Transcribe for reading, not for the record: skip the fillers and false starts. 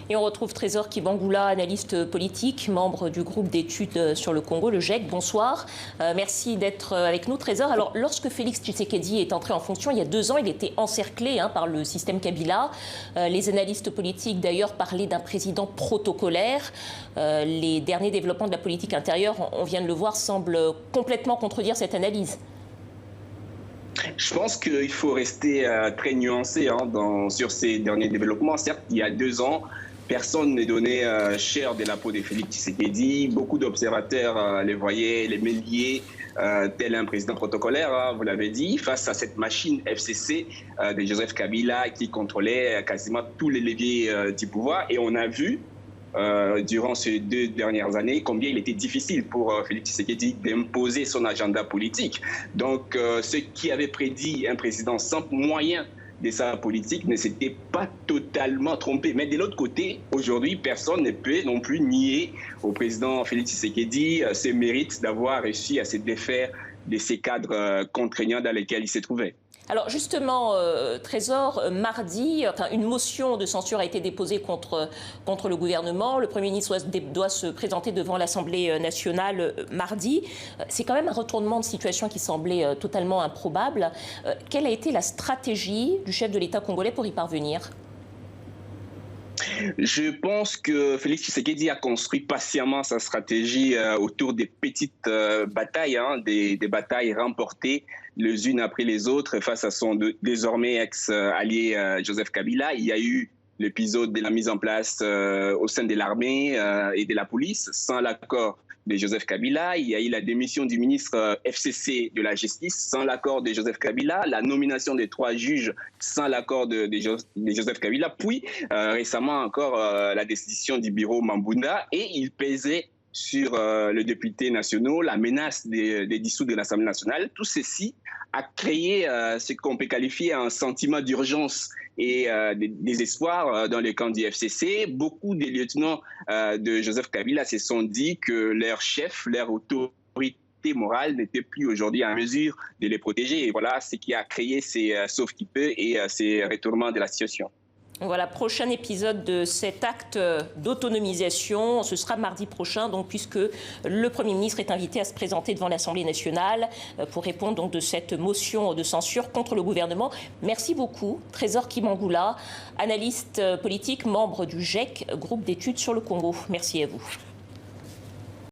Et on retrouve Trésor Kibangula, analyste politique, membre du groupe d'études sur le Congo, le GIEC. Bonsoir. Merci d'être avec nous, Trésor. Alors, lorsque Félix Tshisekedi est entré en fonction il y a 2 ans, il était encerclé par le système Kabila. Les analystes politiques, d'ailleurs, parlaient d'un président protocolaire. Les derniers développements de la politique intérieure, on vient de le voir, semblent complètement contredire cette analyse. Je pense qu'il faut rester très nuancé sur ces derniers développements. Certes, il y a 2 ans, personne n'est donné cher de la peau de Félix Tshisekedi. Beaucoup d'observateurs les voyaient, les mélier, tel un président protocolaire, vous l'avez dit, face à cette machine FCC de Joseph Kabila qui contrôlait quasiment tous les leviers du pouvoir. Et on a vu durant ces 2 dernières années, combien il était difficile pour Félix Tshisekedi d'imposer son agenda politique. Donc, ceux qui avaient prédit un président sans moyens de sa politique ne s'étaient pas totalement trompés. Mais de l'autre côté, aujourd'hui, personne ne peut non plus nier au président Félix Tshisekedi ce mérite d'avoir réussi à se défaire de ces cadres contraignants dans lesquels il se trouvait. Alors justement, Trésor, mardi, une motion de censure a été déposée contre le gouvernement. Le Premier ministre doit se présenter devant l'Assemblée nationale mardi. C'est quand même un retournement de situation qui semblait totalement improbable. Quelle a été la stratégie du chef de l'État congolais pour y parvenir ? Je pense que Félix Tshisekedi a construit patiemment sa stratégie autour des petites batailles, des batailles remportées les unes après les autres face à son désormais ex-allié Joseph Kabila. Il y a eu l'épisode de la mise en place au sein de l'armée et de la police sans l'accord de Joseph Kabila. Il y a eu la démission du ministre FCC de la Justice sans l'accord de Joseph Kabila, la nomination des 3 juges sans l'accord de Joseph Kabila, puis récemment encore la décision du bureau Mambunda, et il pesait sur les députés nationaux, la menace des dissous de l'Assemblée nationale. Tout ceci a créé ce qu'on peut qualifier un sentiment d'urgence et désespoir dans le camp du FCC. Beaucoup des lieutenants de Joseph Kabila se sont dit que leur chef, leur autorité morale n'était plus aujourd'hui en mesure de les protéger. Et voilà ce qui a créé ces sauve-qui-peut et ces retournements de la situation. Voilà, prochain épisode de cet acte d'autonomisation, ce sera mardi prochain, donc, puisque le Premier ministre est invité à se présenter devant l'Assemblée nationale pour répondre donc de cette motion de censure contre le gouvernement. Merci beaucoup, Trésor Kibangula, analyste politique, membre du GIEC, groupe d'études sur le Congo. Merci à vous.